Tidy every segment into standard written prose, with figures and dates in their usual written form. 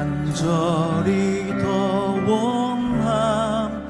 간절히 더 원합니다.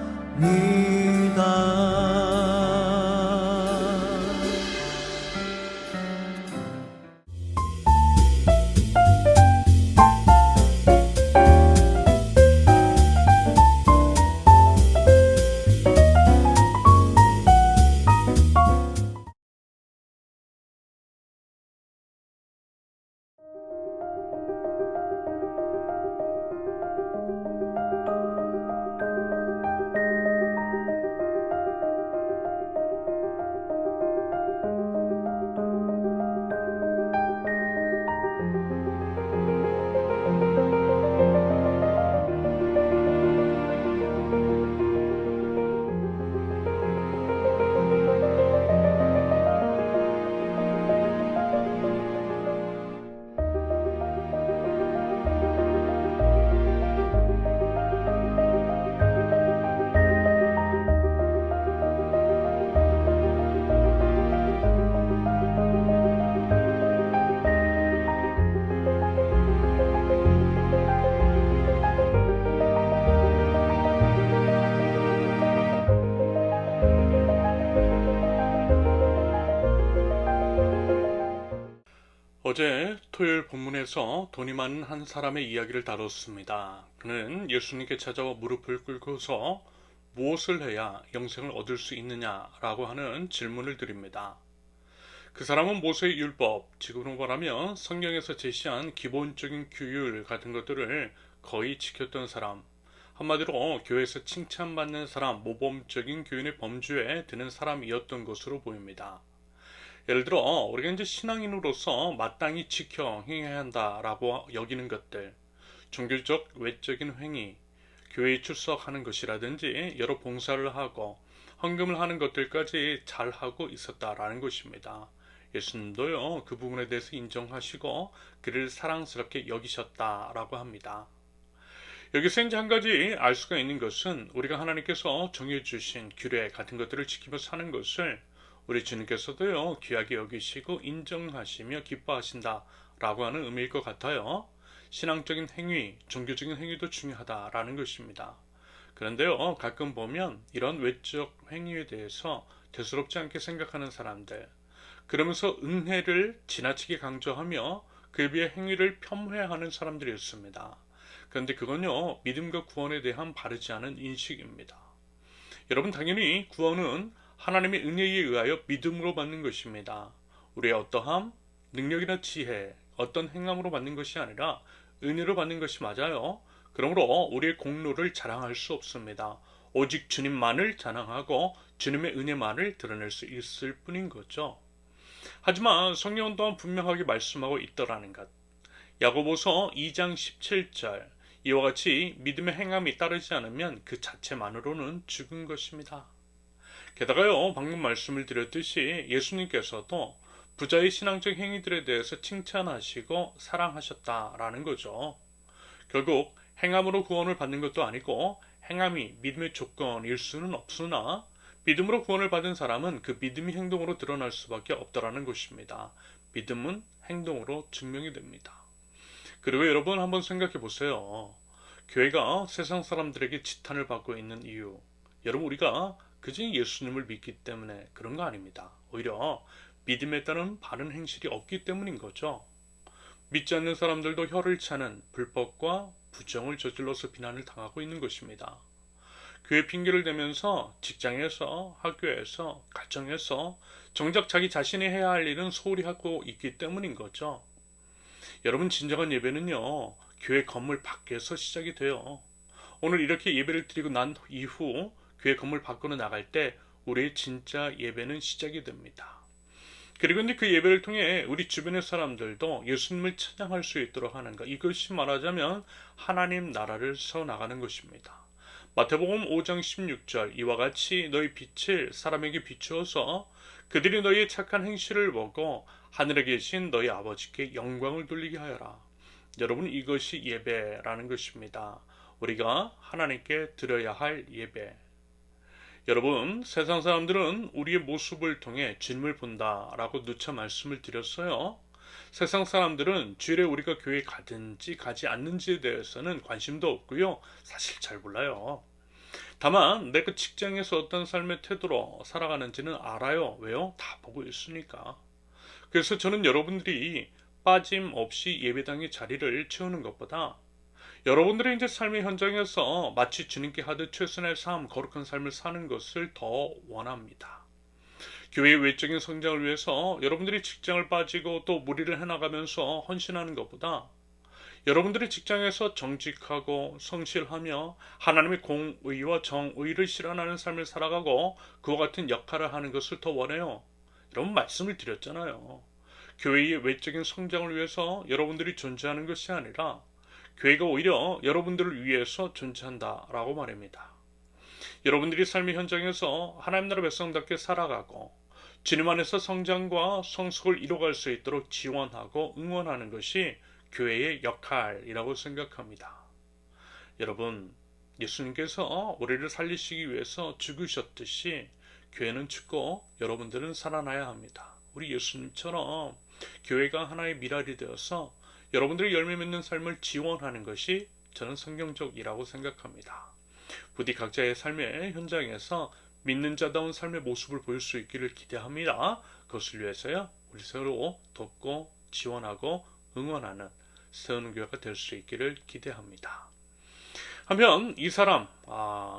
어제 토요일 본문에서 돈이 많은 한 사람의 이야기를 다뤘습니다. 그는 예수님께 찾아와 무릎을 꿇고서 무엇을 해야 영생을 얻을 수 있느냐라고 하는 질문을 드립니다. 그 사람은 모세의 율법, 지금으로 말하면 성경에서 제시한 기본적인 규율 같은 것들을 거의 지켰던 사람, 한마디로 교회에서 칭찬받는 사람, 모범적인 교인의 범주에 드는 사람이었던 것으로 보입니다. 예를 들어 우리가 이제 신앙인으로서 마땅히 지켜 행해야 한다라고 여기는 것들, 종교적 외적인 행위, 교회에 출석하는 것이라든지 여러 봉사를 하고 헌금을 하는 것들까지 잘 하고 있었다라는 것입니다. 예수님도요 그 부분에 대해서 인정하시고 그를 사랑스럽게 여기셨다라고 합니다. 여기서 이제 한 가지 알 수가 있는 것은 우리가 하나님께서 정해주신 규례 같은 것들을 지키며 사는 것을 우리 주님께서도요 귀하게 여기시고 인정하시며 기뻐하신다라고 하는 의미일 것 같아요. 신앙적인 행위, 종교적인 행위도 중요하다라는 것입니다. 그런데요 가끔 보면 이런 외적 행위에 대해서 대수롭지 않게 생각하는 사람들, 그러면서 은혜를 지나치게 강조하며 그에 비해 행위를 폄훼하는 사람들이 있습니다. 그런데 그건요 믿음과 구원에 대한 바르지 않은 인식입니다. 여러분, 당연히 구원은 하나님의 은혜에 의하여 믿음으로 받는 것입니다. 우리의 어떠함, 능력이나 지혜, 어떤 행함으로 받는 것이 아니라 은혜로 받는 것이 맞아요. 그러므로 우리의 공로를 자랑할 수 없습니다. 오직 주님만을 자랑하고 주님의 은혜만을 드러낼 수 있을 뿐인 거죠. 하지만 성경은 또한 분명하게 말씀하고 있더라는 것. 야고보서 2장 17절, 이와 같이 믿음의 행함이 따르지 않으면 그 자체만으로는 죽은 것입니다. 게다가요 방금 말씀을 드렸듯이 예수님께서도 부자의 신앙적 행위들에 대해서 칭찬하시고 사랑하셨다라는 거죠. 결국 행함으로 구원을 받는 것도 아니고 행함이 믿음의 조건일 수는 없으나 믿음으로 구원을 받은 사람은 그 믿음이 행동으로 드러날 수밖에 없다라는 것입니다. 믿음은 행동으로 증명이 됩니다. 그리고 여러분 한번 생각해 보세요. 교회가 세상 사람들에게 지탄을 받고 있는 이유, 여러분 우리가 그저 예수님을 믿기 때문에 그런 거 아닙니다. 오히려 믿음에 따른 바른 행실이 없기 때문인 거죠. 믿지 않는 사람들도 혀를 차는 불법과 부정을 저질러서 비난을 당하고 있는 것입니다. 교회 핑계를 대면서 직장에서, 학교에서, 가정에서 정작 자기 자신이 해야 할 일은 소홀히 하고 있기 때문인 거죠. 여러분, 진정한 예배는요 교회 건물 밖에서 시작이 돼요. 오늘 이렇게 예배를 드리고 난 이후 교회 건물 밖으로 나갈 때 우리의 진짜 예배는 시작이 됩니다. 그리고 이제 그 예배를 통해 우리 주변의 사람들도 예수님을 찬양할 수 있도록 하는 것, 이것이 말하자면 하나님 나라를 세워나가는 것입니다. 마태복음 5장 16절, 이와 같이 너희 빛을 사람에게 비추어서 그들이 너희의 착한 행실을 보고 하늘에 계신 너희 아버지께 영광을 돌리게 하여라. 여러분, 이것이 예배라는 것입니다. 우리가 하나님께 드려야 할 예배. 여러분, 세상 사람들은 우리의 모습을 통해 주님을 본다라고 누차 말씀을 드렸어요. 세상 사람들은 주일에 우리가 교회 가든지 가지 않는지에 대해서는 관심도 없고요. 사실 잘 몰라요. 다만 내 그 직장에서 어떤 삶의 태도로 살아가는지는 알아요. 왜요? 다 보고 있으니까. 그래서 저는 여러분들이 빠짐없이 예배당의 자리를 채우는 것보다 여러분들의 이제 삶의 현장에서 마치 주님께 하듯 최선의 삶, 거룩한 삶을 사는 것을 더 원합니다. 교회의 외적인 성장을 위해서 여러분들이 직장을 빠지고 또 무리를 해나가면서 헌신하는 것보다 여러분들이 직장에서 정직하고 성실하며 하나님의 공의와 정의를 실현하는 삶을 살아가고 그와 같은 역할을 하는 것을 더 원해요. 여러분 말씀을 드렸잖아요. 교회의 외적인 성장을 위해서 여러분들이 존재하는 것이 아니라 교회가 오히려 여러분들을 위해서 존재한다라고 말입니다. 여러분들이 삶의 현장에서 하나님 나라 백성답게 살아가고 주님 안에서 성장과 성숙을 이뤄갈 수 있도록 지원하고 응원하는 것이 교회의 역할이라고 생각합니다. 여러분, 예수님께서 우리를 살리시기 위해서 죽으셨듯이 교회는 죽고 여러분들은 살아나야 합니다. 우리 예수님처럼 교회가 하나의 미랄이 되어서 여러분들이 열매 맺는 삶을 지원하는 것이 저는 성경적이라고 생각합니다. 부디 각자의 삶의 현장에서 믿는 자다운 삶의 모습을 보일 수 있기를 기대합니다. 그것을 위해서요, 우리 서로 돕고 지원하고 응원하는 세우는 교회가 될 수 있기를 기대합니다. 한편 이 사람,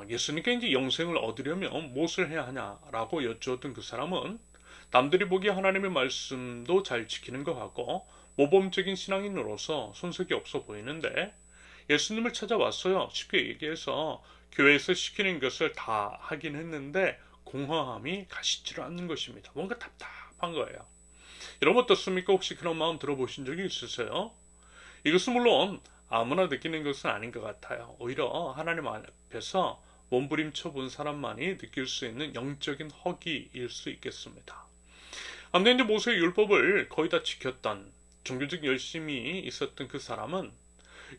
예수님께 이제 영생을 얻으려면 무엇을 해야 하냐라고 여쭈었던 그 사람은 남들이 보기에 하나님의 말씀도 잘 지키는 것 같고 모범적인 신앙인으로서 손색이 없어 보이는데 예수님을 찾아왔어요. 쉽게 얘기해서 교회에서 시키는 것을 다 하긴 했는데 공허함이 가시질 않는 것입니다. 뭔가 답답한 거예요. 여러분 어떻습니까? 혹시 그런 마음 들어보신 적이 있으세요? 이것은 물론 아무나 느끼는 것은 아닌 것 같아요. 오히려 하나님 앞에서 몸부림쳐 본 사람만이 느낄 수 있는 영적인 허기일 수 있겠습니다. 아무튼 이제 모세의 율법을 거의 다 지켰던 종교적 열심이 있었던 그 사람은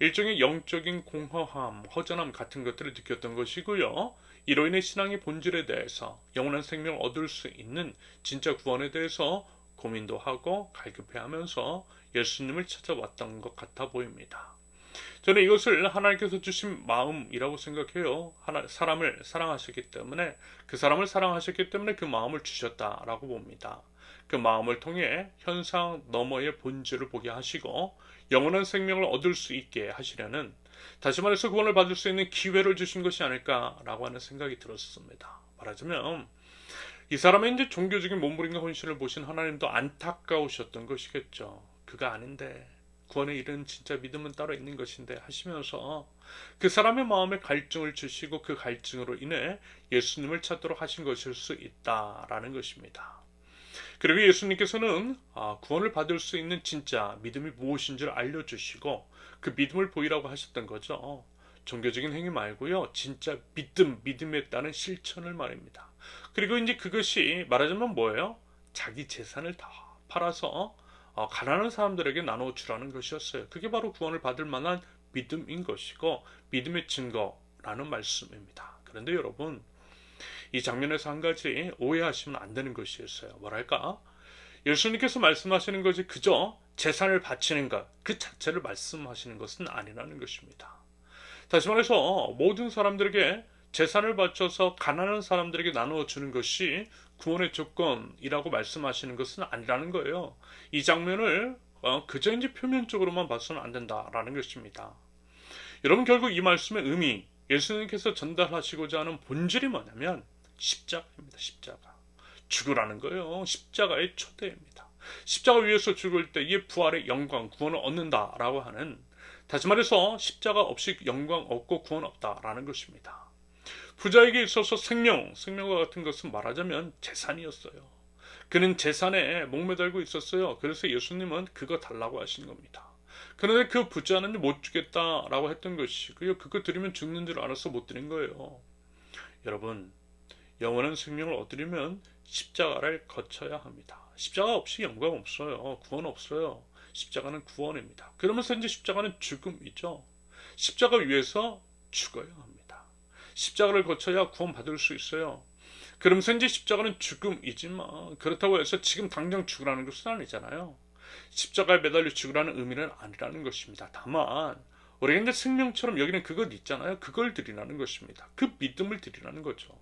일종의 영적인 공허함, 허전함 같은 것들을 느꼈던 것이고요. 이로 인해 신앙의 본질에 대해서 영원한 생명을 얻을 수 있는 진짜 구원에 대해서 고민도 하고 갈급해하면서 예수님을 찾아왔던 것 같아 보입니다. 저는 이것을 하나님께서 주신 마음이라고 생각해요. 사람을 사랑하셨기 때문에 그 사람을 사랑하셨기 때문에 그 마음을 주셨다라고 봅니다. 그 마음을 통해 현상 너머의 본질을 보게 하시고 영원한 생명을 얻을 수 있게 하시려는, 다시 말해서 구원을 받을 수 있는 기회를 주신 것이 아닐까라고 하는 생각이 들었습니다. 말하자면 이 사람의 이제 종교적인 몸부림과 헌신을 보신 하나님도 안타까우셨던 것이겠죠. 그가 아닌데 구원의 일은 진짜 믿음은 따로 있는 것인데 하시면서 그 사람의 마음에 갈증을 주시고 그 갈증으로 인해 예수님을 찾도록 하신 것일 수 있다라는 것입니다. 그리고 예수님께서는 구원을 받을 수 있는 진짜 믿음이 무엇인지를 알려주시고 그 믿음을 보이라고 하셨던 거죠. 종교적인 행위 말고요, 진짜 믿음에 따른 실천을 말입니다. 그리고 이제 그것이 말하자면 뭐예요? 자기 재산을 다 팔아서 가난한 사람들에게 나눠 주라는 것이었어요. 그게 바로 구원을 받을 만한 믿음인 것이고 믿음의 증거라는 말씀입니다. 그런데 여러분, 이 장면에서 한 가지 오해하시면 안 되는 것이 있어요. 뭐랄까? 예수님께서 말씀하시는 것이 그저 재산을 바치는 것 그 자체를 말씀하시는 것은 아니라는 것입니다. 다시 말해서 모든 사람들에게 재산을 바쳐서 가난한 사람들에게 나누어 주는 것이 구원의 조건이라고 말씀하시는 것은 아니라는 거예요. 이 장면을 그저 이제 표면적으로만 봐서는 안 된다라는 것입니다. 여러분, 결국 이 말씀의 의미, 예수님께서 전달하시고자 하는 본질이 뭐냐면 십자가입니다. 십자가. 죽으라는 거예요. 십자가의 초대입니다. 십자가 위에서 죽을 때의 부활의 영광, 구원을 얻는다라고 하는, 다시 말해서 십자가 없이 영광 없고 구원 없다라는 것입니다. 부자에게 있어서 생명과 같은 것은 말하자면 재산이었어요. 그는 재산에 목매달고 있었어요. 그래서 예수님은 그거 달라고 하신 겁니다. 그런데 그 부자는 못 주겠다라고 했던 것이고요. 그거 드리면 죽는 줄 알아서 못 드린 거예요. 여러분, 영원한 생명을 얻으려면 십자가를 거쳐야 합니다. 십자가 없이 영광 없어요. 구원 없어요. 십자가는 구원입니다. 그러면서 이제 십자가는 죽음이죠. 십자가 위에서 죽어야 합니다. 십자가를 거쳐야 구원 받을 수 있어요. 그러면서 이제 십자가는 죽음이지만 그렇다고 해서 지금 당장 죽으라는 것은 아니잖아요. 십자가에 매달려 죽으라는 의미는 아니라는 것입니다. 다만 우리가 이제 생명처럼 여기는 그것 있잖아요. 그걸 드리라는 것입니다. 그 믿음을 드리라는 거죠.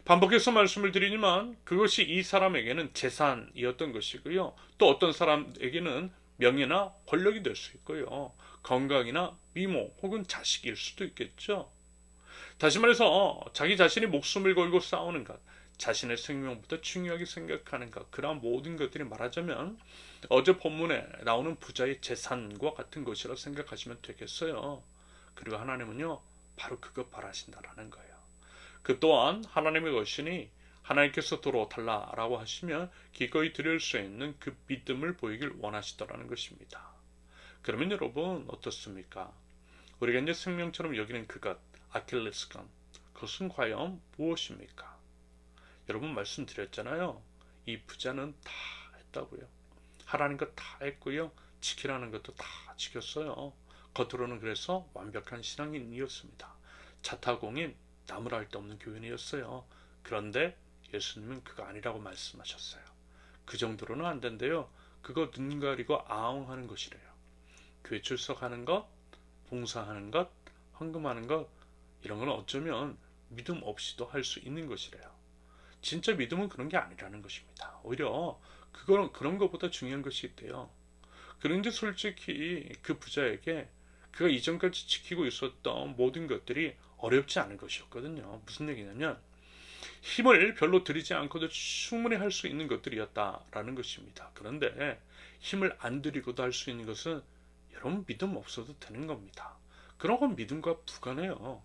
반복해서 말씀을 드리지만 그것이 이 사람에게는 재산이었던 것이고요. 또 어떤 사람에게는 명예나 권력이 될 수 있고요. 건강이나 미모 혹은 자식일 수도 있겠죠. 다시 말해서 자기 자신이 목숨을 걸고 싸우는 것, 자신의 생명보다 중요하게 생각하는 것, 그러한 모든 것들이 말하자면 어제 본문에 나오는 부자의 재산과 같은 것이라 생각하시면 되겠어요. 그리고 하나님은요, 바로 그것 바라신다라는 거예요. 그 또한 하나님의 것이니 하나님께서 도로달라라고 하시면 기꺼이 드릴 수 있는 그 믿음을 보이길 원하시더라는 것입니다. 그러면 여러분 어떻습니까? 우리가 이제 생명처럼 여기는 그것, 아킬레스건, 그것은 과연 무엇입니까? 여러분 말씀드렸잖아요. 이 부자는 다 했다고요. 하라는 것 다 했고요. 지키라는 것도 다 지켰어요. 겉으로는 그래서 완벽한 신앙인이었습니다. 자타공인, 나무랄 데 없는 교인이었어요. 그런데 예수님은 그거 아니라고 말씀하셨어요. 그 정도로는 안 된대요. 그거 눈 가리고 아웅하는 것이래요. 교회 출석하는 것, 봉사하는 것, 헌금하는 것, 이런 건 어쩌면 믿음 없이도 할 수 있는 것이래요. 진짜 믿음은 그런 게 아니라는 것입니다. 오히려 그거는 그런 것보다 중요한 것이 있대요. 그런데 솔직히 그 부자에게 그가 이전까지 지키고 있었던 모든 것들이 어렵지 않은 것이었거든요. 무슨 얘기냐면 힘을 별로 들이지 않고도 충분히 할 수 있는 것들이었다라는 것입니다. 그런데 힘을 안 들이고도 할 수 있는 것은 여러분 믿음 없어도 되는 겁니다. 그런 건 믿음과 무관해요.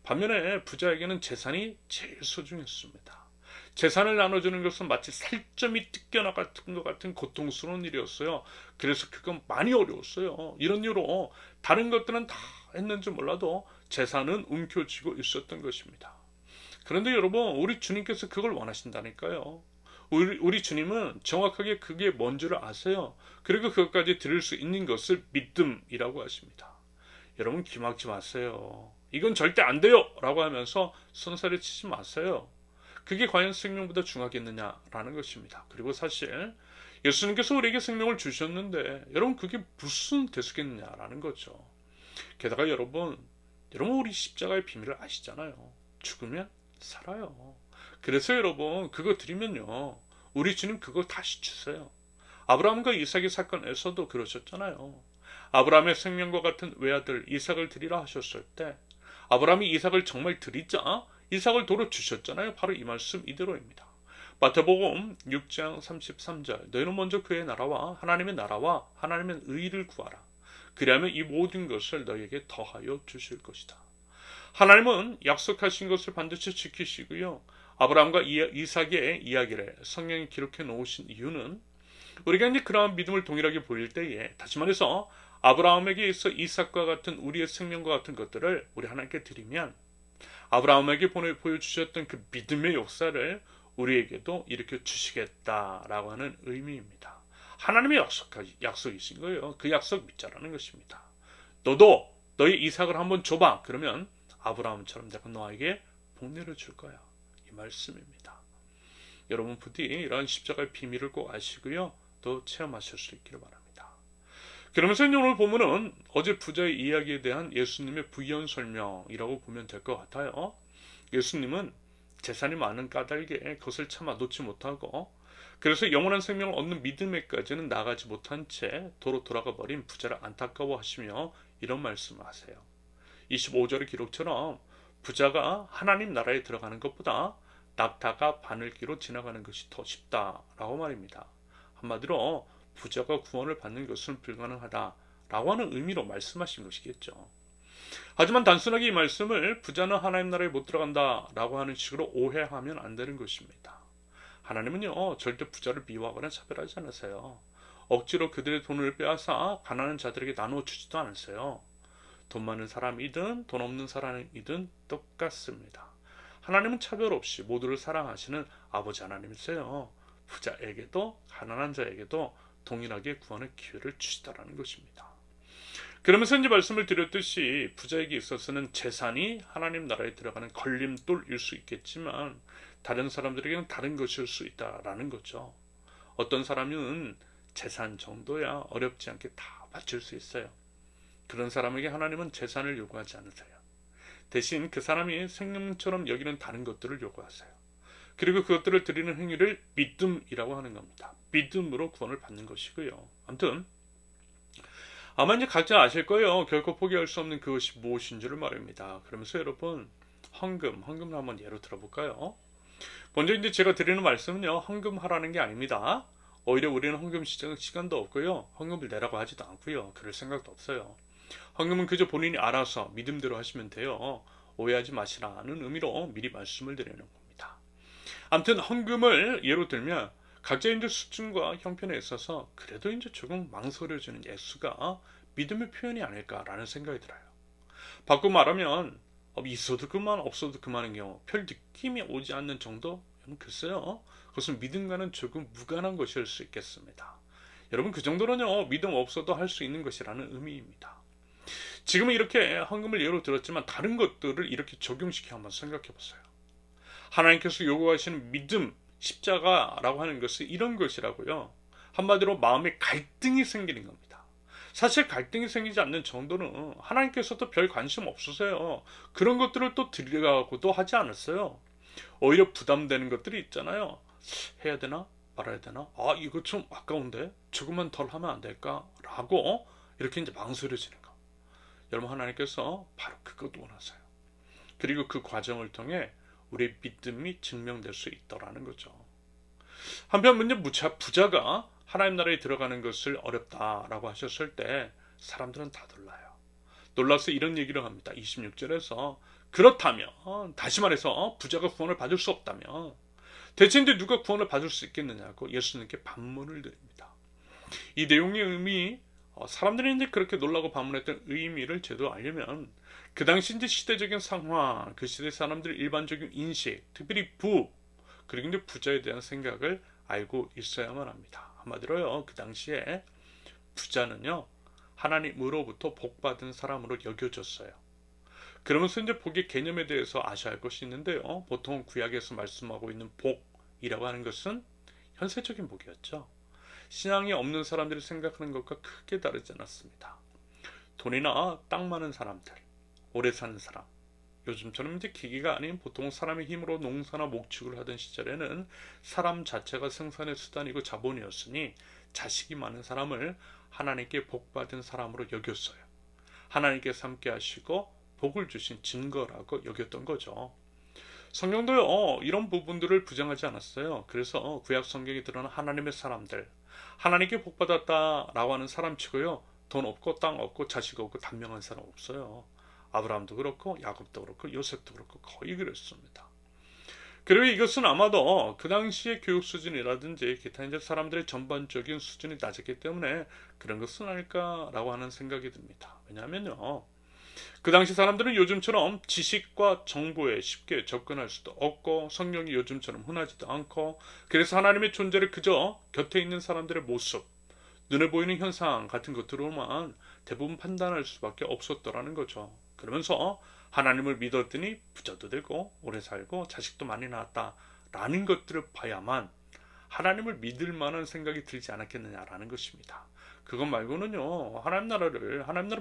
반면에 부자에게는 재산이 제일 소중했습니다. 재산을 나눠주는 것은 마치 살점이 뜯겨나간 것 같은 고통스러운 일이었어요. 그래서 그건 많이 어려웠어요. 이런 이유로 다른 것들은 다 했는지 몰라도 재산은 움켜쥐고 있었던 것입니다. 그런데 여러분, 우리 주님께서 그걸 원하신다니까요. 우리 주님은 정확하게 그게 뭔지를 아세요. 그리고 그것까지 드릴 수 있는 것을 믿음이라고 하십니다. 여러분 기막지 마세요. 이건 절대 안 돼요 라고 하면서 손살을 치지 마세요. 그게 과연 생명보다 중하겠느냐라는 것입니다. 그리고 사실 예수님께서 우리에게 생명을 주셨는데 여러분 그게 무슨 대수겠느냐라는 거죠. 게다가 여러분 우리 십자가의 비밀을 아시잖아요. 죽으면 살아요. 그래서 여러분 그거 드리면요, 우리 주님 그거 다시 주세요. 아브라함과 이삭의 사건에서도 그러셨잖아요. 아브라함의 생명과 같은 외아들 이삭을 드리라 하셨을 때 아브라함이 이삭을 정말 드리자 이삭을 도로 주셨잖아요. 바로 이 말씀 이대로입니다. 마태복음 6장 33절 너희는 먼저 그의 나라와 하나님의 의를 구하라. 그리하면 이 모든 것을 너희에게 더하여 주실 것이다. 하나님은 약속하신 것을 반드시 지키시고요. 아브라함과 이삭의 이야기를 성경에 기록해 놓으신 이유는 우리가 이제 그러한 믿음을 동일하게 보일 때에 다시 말해서 아브라함에게 있어 이삭과 같은 우리의 생명과 같은 것들을 우리 하나님께 드리면 아브라함에게 보여주셨던 그 믿음의 역사를 우리에게도 일으켜 주시겠다라고 하는 의미입니다. 하나님의 약속이신 거예요. 그 약속 믿자라는 것입니다. 너도 너희 이삭을 한번 줘봐. 그러면 아브라함처럼 내가 너에게 복 내려줄 거야. 이 말씀입니다. 여러분 부디 이러한 십자가의 비밀을 꼭 아시고요. 또 체험하실 수 있기를 바랍니다. 그러면서 오늘 보면은 어제 부자의 이야기에 대한 예수님의 부연 설명이라고 보면 될 것 같아요. 예수님은 재산이 많은 까닭에 그것을 참아 놓지 못하고 그래서 영원한 생명을 얻는 믿음에까지는 나가지 못한 채 도로 돌아가 버린 부자를 안타까워하시며 이런 말씀을 하세요. 25절의 기록처럼 부자가 하나님 나라에 들어가는 것보다 낙타가 바늘기로 지나가는 것이 더 쉽다라고 말입니다. 한마디로 부자가 구원을 받는 것은 불가능하다라고 하는 의미로 말씀하신 것이겠죠. 하지만 단순하게 이 말씀을 부자는 하나님 나라에 못 들어간다라고 하는 식으로 오해하면 안 되는 것입니다. 하나님은요 절대 부자를 미워하거나 차별하지 않으세요. 억지로 그들의 돈을 빼앗아 가난한 자들에게 나누어 주지도 않으세요. 돈 많은 사람이든 돈 없는 사람이든 똑같습니다. 하나님은 차별 없이 모두를 사랑하시는 아버지 하나님이세요. 부자에게도 가난한 자에게도 동일하게 구원의 기회를 주시다라는 것입니다. 그러면서 이제 말씀을 드렸듯이 부자에게 있어서는 재산이 하나님 나라에 들어가는 걸림돌일 수 있겠지만 다른 사람들에게는 다른 것일 수 있다라는 거죠. 어떤 사람은 재산 정도야 어렵지 않게 다 바칠 수 있어요. 그런 사람에게 하나님은 재산을 요구하지 않으세요. 대신 그 사람이 생명처럼 여기는 다른 것들을 요구하세요. 그리고 그것들을 드리는 행위를 믿음이라고 하는 겁니다. 믿음으로 구원을 받는 것이고요. 아무튼 아마 이제 각자 아실 거예요. 결코 포기할 수 없는 그것이 무엇인 줄을 말입니다. 그러면서 여러분 헌금을 한번 예로 들어볼까요? 먼저 이제 제가 드리는 말씀은요, 헌금하라는 게 아닙니다. 오히려 우리는 헌금 시간도 없고요, 헌금을 내라고 하지도 않고요, 그럴 생각도 없어요. 헌금은 그저 본인이 알아서 믿음대로 하시면 돼요. 오해하지 마시라는 의미로 미리 말씀을 드리는 겁니다. 아무튼 헌금을 예로 들면 각자 이제 수준과 형편에 있어서 그래도 이제 조금 망설여지는 예수가 믿음의 표현이 아닐까라는 생각이 들어요. 바꾸고 말하면 있어도 그만 없어도 그만인 경우 별 느낌이 오지 않는 정도? 글쎄요. 그것은 믿음과는 조금 무관한 것일 수 있겠습니다. 여러분 그 정도는요 믿음 없어도 할 수 있는 것이라는 의미입니다. 지금은 이렇게 헌금을 예로 들었지만 다른 것들을 이렇게 적용시켜 한번 생각해 보세요. 하나님께서 요구하시는 믿음, 십자가라고 하는 것은 이런 것이라고요. 한마디로 마음에 갈등이 생기는 겁니다. 사실 갈등이 생기지 않는 정도는 하나님께서도 별 관심 없으세요. 그런 것들을 또 드리라고도 하지 않았어요. 오히려 부담되는 것들이 있잖아요. 해야 되나 말아야 되나? 이거 좀 아까운데 조금만 덜 하면 안 될까? 라고 이렇게 이제 망설여지는 거. 여러분 하나님께서 바로 그것 원하세요. 그리고 그 과정을 통해 우리의 믿음이 증명될 수 있더라는 거죠. 한편 부자가 하나님 나라에 들어가는 것을 어렵다라고 하셨을 때 사람들은 다 놀라요. 놀라서 이런 얘기를 합니다. 26절에서 그렇다면 다시 말해서 부자가 구원을 받을 수 없다면 대체 이제 누가 구원을 받을 수 있겠느냐고 예수님께 반문을 드립니다. 이 내용의 의미 사람들이 이제 그렇게 놀라고 반문했던 의미를 제대로 알려면 그 당시 이제 시대적인 상황, 그 시대 사람들의 일반적인 인식, 특별히 그리고 이제 부자에 대한 생각을 알고 있어야만 합니다. 한마디로요, 그 당시에 부자는요, 하나님으로부터 복받은 사람으로 여겨졌어요. 그러면서 이제 복의 개념에 대해서 아셔야 할 것이 있는데요. 보통 구약에서 말씀하고 있는 복이라고 하는 것은 현세적인 복이었죠. 신앙이 없는 사람들이 생각하는 것과 크게 다르지 않았습니다. 돈이나 땅 많은 사람들, 오래 사는 사람, 요즘처럼 이제 기기가 아닌 보통 사람의 힘으로 농사나 목축을 하던 시절에는 사람 자체가 생산의 수단이고 자본이었으니 자식이 많은 사람을 하나님께 복받은 사람으로 여겼어요. 하나님께서 함께 하시고 복을 주신 증거라고 여겼던 거죠. 성경도요 이런 부분들을 부정하지 않았어요. 그래서 구약 성경에 드러난 하나님의 사람들, 하나님께 복받았다라고 하는 사람치고요 돈 없고 땅 없고 자식 없고 단명한 사람 없어요. 아브라함도 그렇고 야곱도 그렇고 요셉도 그렇고 거의 그랬습니다. 그리고 이것은 아마도 그 당시의 교육 수준이라든지 기타 이제 사람들의 전반적인 수준이 낮았기 때문에 그런 것은 아닐까라고 하는 생각이 듭니다. 왜냐하면요 그 당시 사람들은 요즘처럼 지식과 정보에 쉽게 접근할 수도 없고 성경이 요즘처럼 흔하지도 않고 그래서 하나님의 존재를 그저 곁에 있는 사람들의 모습, 눈에 보이는 현상 같은 것들로만 대부분 판단할 수밖에 없었더라는 거죠. 그러면서 하나님을 믿었더니 부자도 되고 오래 살고 자식도 많이 낳았다라는 것들을 봐야만 하나님을 믿을 만한 생각이 들지 않았겠느냐라는 것입니다. 그것 말고는요 하나님 나라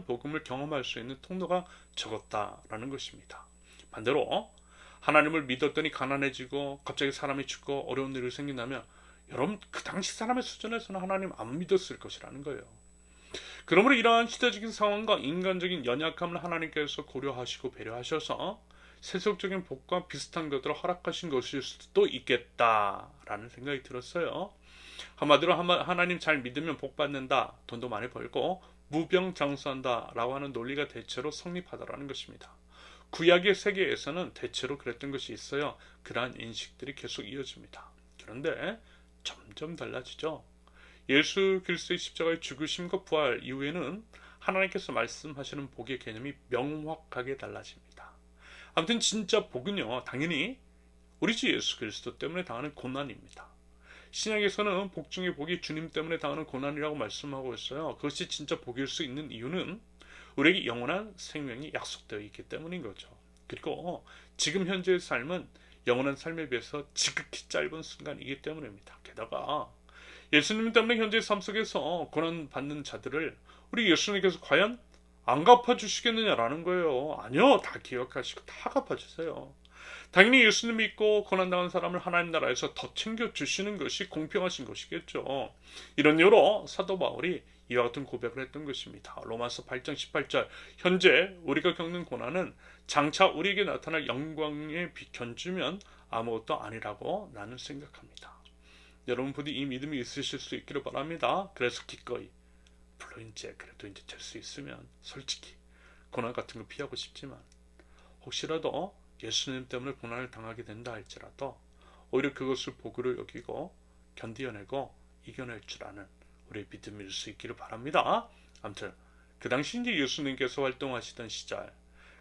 복음을 경험할 수 있는 통로가 적었다라는 것입니다. 반대로 하나님을 믿었더니 가난해지고 갑자기 사람이 죽고 어려운 일이 생긴다면 여러분 그 당시 사람의 수준에서는 하나님 안 믿었을 것이라는 거예요. 그러므로 이러한 시대적인 상황과 인간적인 연약함을 하나님께서 고려하시고 배려하셔서 세속적인 복과 비슷한 것들을 허락하신 것일 수도 있겠다라는 생각이 들었어요. 한마디로 하나님 잘 믿으면 복 받는다, 돈도 많이 벌고 무병장수한다 라고 하는 논리가 대체로 성립하다라는 것입니다. 구약의 세계에서는 대체로 그랬던 것이 있어요. 그러한 인식들이 계속 이어집니다. 그런데 점점 달라지죠. 예수 그리스도의 십자가의 죽으심과 부활 이후에는 하나님께서 말씀하시는 복의 개념이 명확하게 달라집니다. 아무튼 진짜 복은요 당연히 우리 주 예수 그리스도 때문에 당하는 고난입니다. 신약에서는 복 중의 복이 주님 때문에 당하는 고난이라고 말씀하고 있어요. 그것이 진짜 복일 수 있는 이유는 우리에게 영원한 생명이 약속되어 있기 때문인 거죠. 그리고 지금 현재의 삶은 영원한 삶에 비해서 지극히 짧은 순간이기 때문입니다. 게다가 예수님 때문에 현재 삶 속에서 고난 받는 자들을 우리 예수님께서 과연 안 갚아주시겠느냐라는 거예요. 아니요, 다 기억하시고 다 갚아주세요. 당연히 예수님 믿고 고난당한 사람을 하나님 나라에서 더 챙겨주시는 것이 공평하신 것이겠죠. 이런 이유로 사도 바울이 이와 같은 고백을 했던 것입니다. 로마서 8장 18절, 현재 우리가 겪는 고난은 장차 우리에게 나타날 영광에 비견주면 아무것도 아니라고 나는 생각합니다. 여러분 부디 이 믿음이 있으실 수 있기를 바랍니다. 그래서 기꺼이 물론 이제 그래도 이제 될 수 있으면 솔직히 고난 같은 거 피하고 싶지만 혹시라도 예수님 때문에 고난을 당하게 된다 할지라도 오히려 그것을 복으로 여기고 견디어내고 이겨낼 줄 아는 우리의 믿음일 수 있기를 바랍니다. 아무튼 그 당시 이제 예수님께서 활동하시던 시절,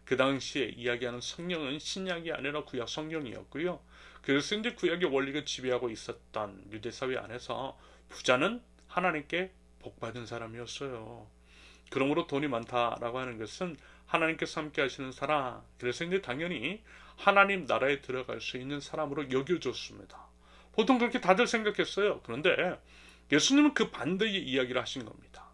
그 당시에 이야기하는 성경은 신약이 아니라 구약 성경이었고요. 그래서 이제 구약의 원리가 지배하고 있었던 유대 사회 안에서 부자는 하나님께 복받은 사람이었어요. 그러므로 돈이 많다라고 하는 것은 하나님께서 함께 하시는 사람, 그래서 이제 당연히 하나님 나라에 들어갈 수 있는 사람으로 여겨졌습니다. 보통 그렇게 다들 생각했어요. 그런데 예수님은 그 반대의 이야기를 하신 겁니다.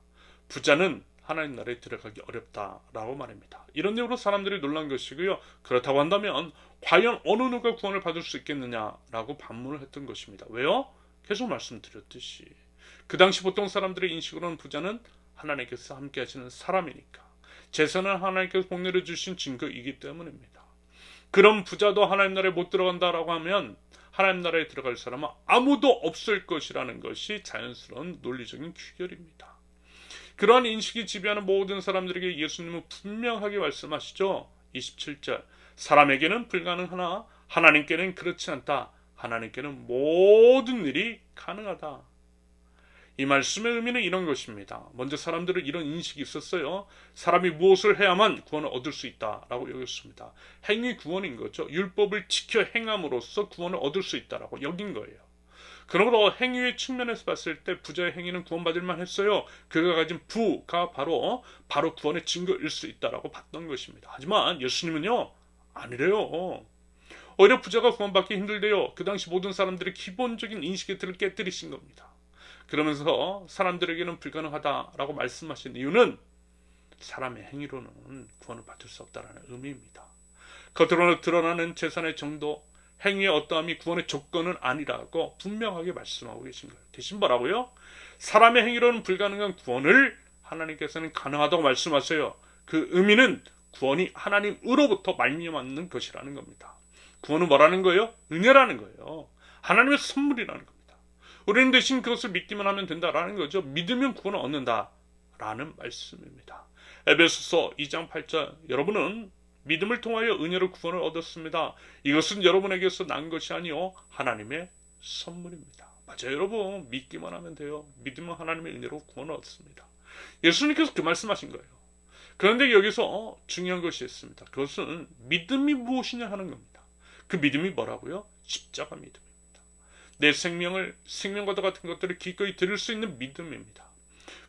부자는 하나님 나라에 들어가기 어렵다라고 말입니다. 이런 이유로 사람들이 놀란 것이고요. 그렇다고 한다면 과연 어느 누가 구원을 받을 수 있겠느냐라고 반문을 했던 것입니다. 왜요? 계속 말씀드렸듯이 그 당시 보통 사람들의 인식으로는 부자는 하나님께서 함께 하시는 사람이니까, 재산은 하나님께서 복내려 주신 증거이기 때문입니다. 그런 부자도 하나님 나라에 못 들어간다라고 하면 하나님 나라에 들어갈 사람은 아무도 없을 것이라는 것이 자연스러운 논리적인 귀결입니다. 그러한 인식이 지배하는 모든 사람들에게 예수님은 분명하게 말씀하시죠. 27절, 사람에게는 불가능하나 하나님께는 그렇지 않다. 하나님께는 모든 일이 가능하다. 이 말씀의 의미는 이런 것입니다. 먼저 사람들은 이런 인식이 있었어요. 사람이 무엇을 해야만 구원을 얻을 수 있다라고 여겼습니다. 행위 구원인 거죠. 율법을 지켜 행함으로써 구원을 얻을 수 있다라고 여긴 거예요. 그러므로 행위의 측면에서 봤을 때 부자의 행위는 구원받을 만했어요. 그가 가진 부가 바로 구원의 증거일 수 있다라고 봤던 것입니다. 하지만 예수님은요, 아니래요. 오히려 부자가 구원받기 힘들대요. 그 당시 모든 사람들의 기본적인 인식의 틀을 깨뜨리신 겁니다. 그러면서 사람들에게는 불가능하다라고 말씀하신 이유는 사람의 행위로는 구원을 받을 수 없다라는 의미입니다. 겉으로 드러나는 재산의 정도, 행위의 어떠함이 구원의 조건은 아니라고 분명하게 말씀하고 계신 거예요. 대신 뭐라고요? 사람의 행위로는 불가능한 구원을 하나님께서는 가능하다고 말씀하세요. 그 의미는 구원이 하나님으로부터 말미암는 것이라는 겁니다. 구원은 뭐라는 거예요? 은혜라는 거예요. 하나님의 선물이라는 겁니다. 우리는 대신 그것을 믿기만 하면 된다라는 거죠. 믿으면 구원을 얻는다라는 말씀입니다. 에베소서 2장 8절, 여러분은 믿음을 통하여 은혜로 구원을 얻었습니다. 이것은 여러분에게서 난 것이 아니요 하나님의 선물입니다. 맞아요, 여러분. 믿기만 하면 돼요. 믿으면 하나님의 은혜로 구원을 얻습니다. 예수님께서 그 말씀하신 거예요. 그런데 여기서 중요한 것이 있습니다. 그것은 믿음이 무엇이냐 하는 겁니다. 그 믿음이 뭐라고요? 십자가 믿음입니다. 내 생명과도 같은 것들을 기꺼이 드릴 수 있는 믿음입니다.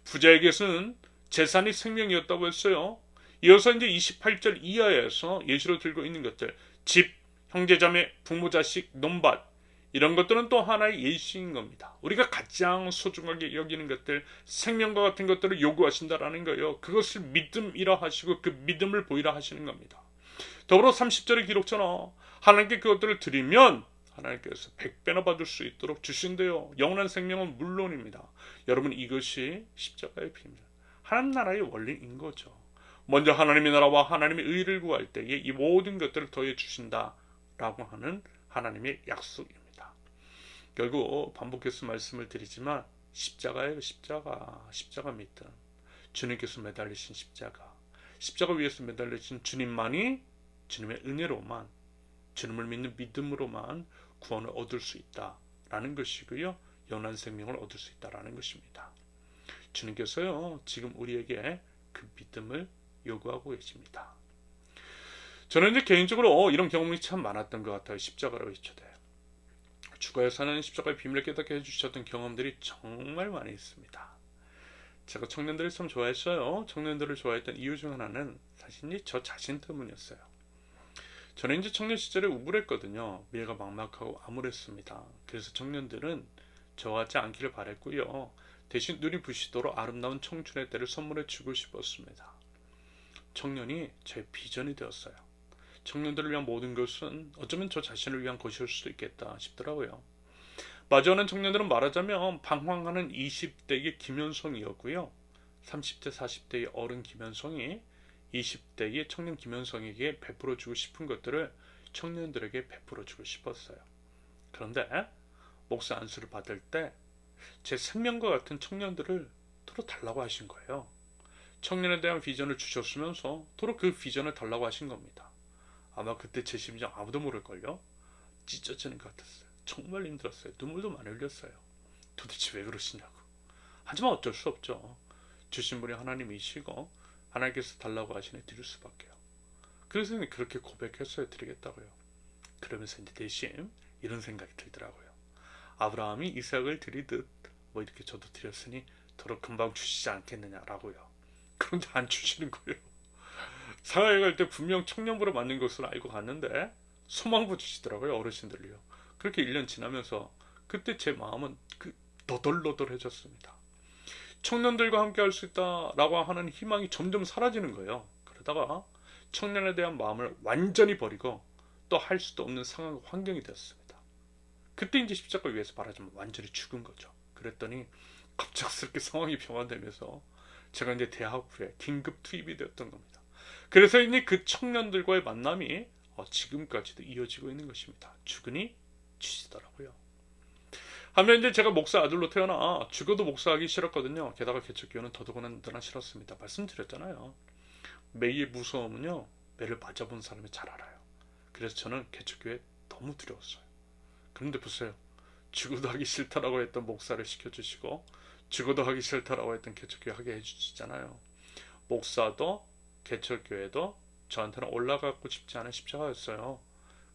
부자에게서는 재산이 생명이었다고 했어요. 이어서 이제 28절 이하에서 예시로 들고 있는 것들, 집, 형제자매, 부모, 자식, 논밭, 이런 것들은 또 하나의 예시인 겁니다. 우리가 가장 소중하게 여기는 것들, 생명과 같은 것들을 요구하신다라는 거예요. 그것을 믿음이라 하시고 그 믿음을 보이라 하시는 겁니다. 더불어 30절의 기록처럼 하나님께 그것들을 드리면 하나님께서 100배나 받을 수 있도록 주신대요. 영원한 생명은 물론입니다. 여러분, 이것이 십자가의 비밀, 하나님 나라의 원리인 거죠. 먼저 하나님의 나라와 하나님의 의를 구할 때에 이 모든 것들을 더해 주신다라고 하는 하나님의 약속입니다. 결국 반복해서 말씀을 드리지만 십자가예요. 십자가 믿음, 주님께서 매달리신 십자가 위에서 매달리신 주님만이 주님의 은혜로만, 주님을 믿는 믿음으로만 구원을 얻을 수 있다라는 것이고요. 영원한 생명을 얻을 수 있다라는 것입니다. 주님께서요, 지금 우리에게 그 믿음을 요구하고 계십니다. 저는 이제 개인적으로 이런 경험이 참 많았던 것 같아요. 십자가로 외쳐대 죽어야 사는 십자가의 비밀을 깨닫게 해주셨던 경험들이 정말 많이 있습니다. 제가 청년들을 참 좋아했어요. 청년들을 좋아했던 이유 중 하나는 사실 저 자신 때문이었어요. 저는 이제 청년 시절에 우울했거든요. 미래가 막막하고 암울했습니다. 그래서 청년들은 저하지 않기를 바랬고요. 대신 눈이 부시도록 아름다운 청춘의 때를 선물해 주고 싶었습니다. 청년이 제 비전이 되었어요. 청년들을 위한 모든 것은 어쩌면 저 자신을 위한 것일 수도 있겠다 싶더라고요. 마주하는 청년들은 말하자면 방황하는 20대의 김현성이었고요. 30대, 40대의 어른 김현성이 20대의 청년 김현성에게 베풀어주고 싶은 것들을 청년들에게 베풀어주고 싶었어요. 그런데 목사 안수를 받을 때 제 생명과 같은 청년들을 도로 달라고 하신 거예요. 청년에 대한 비전을 주셨으면서 도로 그 비전을 달라고 하신 겁니다. 아마 그때 제 심정 아무도 모를걸요. 찢어지는 것 같았어요. 정말 힘들었어요. 눈물도 많이 흘렸어요. 도대체 왜 그러시냐고. 하지만 어쩔 수 없죠. 주신 분이 하나님이시고 하나님께서 달라고 하시니 드릴 수밖에요. 그래서 그렇게 고백했어요. 드리겠다고요. 그러면서 이제 대신 이런 생각이 들더라고요. 아브라함이 이삭을 드리듯 뭐 이렇게 저도 드렸으니 더러 금방 주시지 않겠느냐라고요. 그런데 안 주시는 거예요. 사회에 갈 때 분명 청년부로 맞는 것으로 알고 갔는데 소망부 주시더라고요. 어르신들이요. 그렇게 1년 지나면서 그때 제 마음은 너덜너덜해졌습니다. 청년들과 함께 할 수 있다라고 하는 희망이 점점 사라지는 거예요. 그러다가 청년에 대한 마음을 완전히 버리고 또 할 수도 없는 상황 환경이 되었습니다. 그때 이제 십자가 위에서 말하자면 완전히 죽은 거죠. 그랬더니 갑작스럽게 상황이 변화되면서 제가 이제 대학 후에 긴급 투입이 되었던 겁니다. 그래서 이제 그 청년들과의 만남이 지금까지도 이어지고 있는 것입니다. 죽으니 주시더라고요. 하면 이제 제가 목사 아들로 태어나 죽어도 목사하기 싫었거든요. 게다가 개척교회는 더더구나 싫었습니다. 말씀드렸잖아요. 매의 무서움은요, 매를 맞아본 사람이 잘 알아요. 그래서 저는 개척교회 너무 두려웠어요. 그런데 보세요. 죽어도 하기 싫다라고 했던 목사를 시켜주시고 죽어도 하기 싫다라고 했던 개척교회 하게 해주시잖아요. 목사도 개척교회도 저한테는 올라가고 싶지 않은 십자가였어요.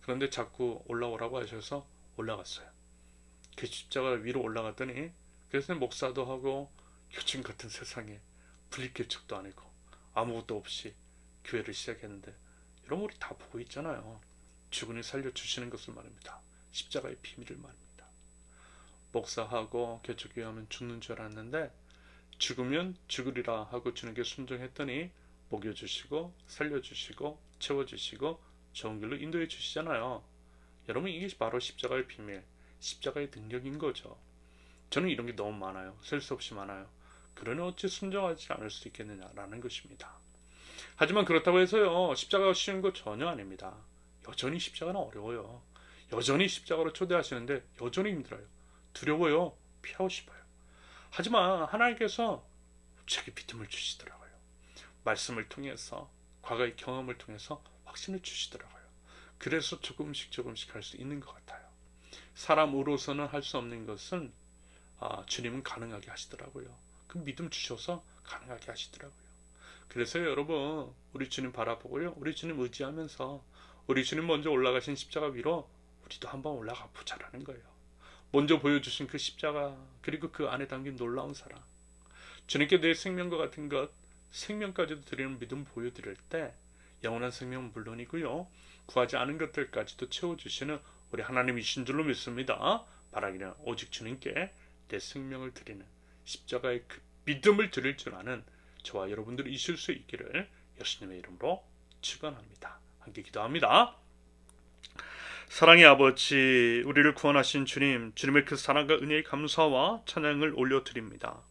그런데 자꾸 올라오라고 하셔서 올라갔어요. 그 십자가 위로 올라갔더니 그래서 목사도 하고 요즘 같은 세상에 분립개척도 아니고 아무것도 없이 교회를 시작했는데 여러분 우리 다 보고 있잖아요. 죽으니 살려주시는 것을 말입니다. 십자가의 비밀을 말입니다. 목사하고 개척교회 하면 죽는 줄 알았는데 죽으면 죽으리라 하고 주님께 순종했더니 먹여주시고 살려주시고 채워주시고 좋은 길로 인도해 주시잖아요. 여러분 이게 바로 십자가의 비밀, 십자가의 능력인 거죠. 저는 이런 게 너무 많아요. 셀 수 없이 많아요. 그러니 어찌 순종하지 않을 수 있겠느냐라는 것입니다. 하지만 그렇다고 해서요 십자가가 쉬운 거 전혀 아닙니다. 여전히 십자가는 어려워요. 여전히 십자가로 초대하시는데 여전히 힘들어요. 두려워요. 피하고 싶어요. 하지만 하나님께서 제게 믿음을 주시더라고요. 말씀을 통해서 과거의 경험을 통해서 확신을 주시더라고요. 그래서 조금씩 할 수 있는 것 같아요. 사람으로서는 할 수 없는 것은 주님은 가능하게 하시더라고요. 그 믿음 주셔서 가능하게 하시더라고요. 그래서 여러분 우리 주님 바라보고요. 우리 주님 의지하면서 우리 주님 먼저 올라가신 십자가 위로 우리도 한번 올라가 보자라는 거예요. 먼저 보여주신 그 십자가 그리고 그 안에 담긴 놀라운 사랑 주님께 내 생명과 같은 것 생명까지도 드리는 믿음 보여드릴 때 영원한 생명은 물론이고요. 구하지 않은 것들까지도 채워주시는 우리 하나님이신 줄로 믿습니다. 바라기는 오직 주님께 내 생명을 드리는 십자가의 그 믿음을 드릴 줄 아는 저와 여러분들이 있을 수 있기를 예수님의 이름으로 축원합니다. 함께 기도합니다. 사랑의 아버지, 우리를 구원하신 주님, 주님의 그 사랑과 은혜의 감사와 찬양을 올려드립니다.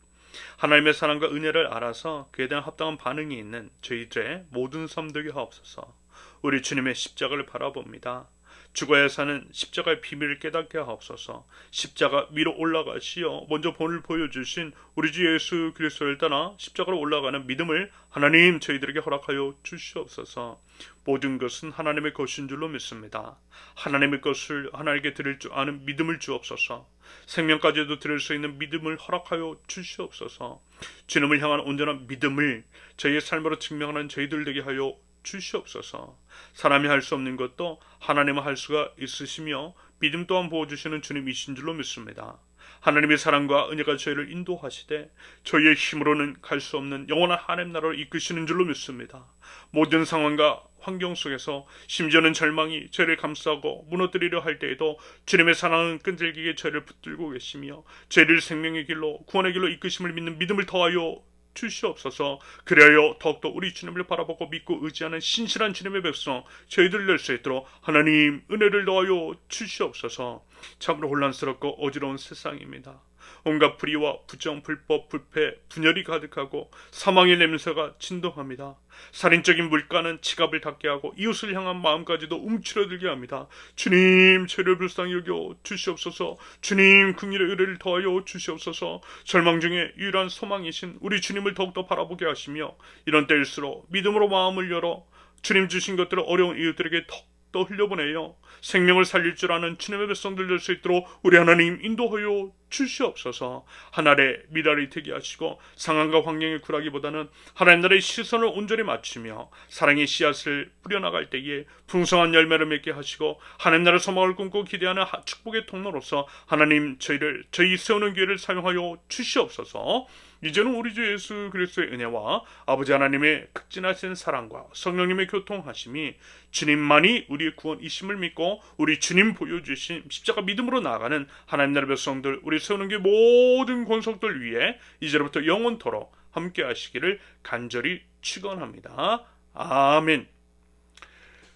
하나님의 사랑과 은혜를 알아서 그에 대한 합당한 반응이 있는 저희들의 모든 삶 되게 하옵소서. 우리 주님의 십자가를 바라봅니다. 죽어야 사는 십자가의 비밀을 깨닫게 하옵소서. 십자가 위로 올라가시어 먼저 본을 보여주신 우리 주 예수 그리스도를 따라 십자가로 올라가는 믿음을 하나님 저희들에게 허락하여 주시옵소서. 모든 것은 하나님의 것인 줄로 믿습니다. 하나님의 것을 하나님께 드릴 줄 아는 믿음을 주옵소서. 생명까지도 드릴 수 있는 믿음을 허락하여 주시옵소서. 주님을 향한 온전한 믿음을 저희의 삶으로 증명하는 저희들 되게 하여 주시옵소서. 사람이 할 수 없는 것도 하나님은 할 수가 있으시며 믿음 또한 부어주시는 주님이신 줄로 믿습니다. 하나님의 사랑과 은혜가 저희를 인도하시되 저희의 힘으로는 갈 수 없는 영원한 하나님 나라로 이끄시는 줄로 믿습니다. 모든 상황과 환경 속에서 심지어는 절망이 저희를 감싸고 무너뜨리려 할 때에도 주님의 사랑은 끈질기게 저희를 붙들고 계시며 저희를 생명의 길로 구원의 길로 이끄심을 믿는 믿음을 더하여 주시옵소서. 그리하여 더욱더 우리 주님을 바라보고 믿고 의지하는 신실한 주님의 백성 저희들 될 수 있도록 하나님 은혜를 더하여 주시옵소서. 참으로 혼란스럽고 어지러운 세상입니다. 온갖 불의와 부정, 불법, 불패, 분열이 가득하고 사망의 냄새가 진동합니다. 살인적인 물가는 지갑을 닫게 하고 이웃을 향한 마음까지도 움츠러들게 합니다. 주님, 저를 불쌍히 여겨 주시옵소서. 주님, 긍휼의 의를 더하여 주시옵소서. 절망 중에 유일한 소망이신 우리 주님을 더욱더 바라보게 하시며 이런 때일수록 믿음으로 마음을 열어 주님 주신 것들을 어려운 이웃들에게 더 흘려보내요 생명을 살릴 줄 아는 주님의 백성들 될 수 있도록 우리 하나님 인도하여 주시옵소서. 하늘에 미랄이 되게 하시고 상황과 환경에 굴하기보다는 하나님 나라의 시선을 온전히 맞추며 사랑의 씨앗을 뿌려나갈 때에 풍성한 열매를 맺게 하시고 하나님 나라 소망을 꿈꾸고 기대하는 축복의 통로로서 하나님 저희 세우는 기회를 사용하여 주시옵소서. 이제는 우리 주 예수 그리스도의 은혜와 아버지 하나님의 극진하신 사랑과 성령님의 교통하심이 주님만이 우리의 구원이심을 믿고 우리 주님 보여주신 십자가 믿음으로 나아가는 하나님 나라의 백성들 우리 세우는 게 모든 권속들 위에 이제로부터 영원토록 함께 하시기를 간절히 축원합니다. 아멘.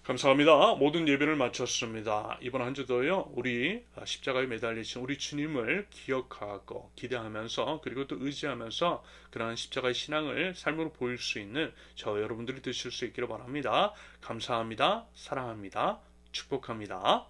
감사합니다. 모든 예배를 마쳤습니다. 이번 한 주도요 우리 십자가에 매달리신 우리 주님을 기억하고 기대하면서 그리고 또 의지하면서 그러한 십자가의 신앙을 삶으로 보일 수 있는 저 여러분들이 되실 수 있기를 바랍니다. 감사합니다. 사랑합니다. 축복합니다.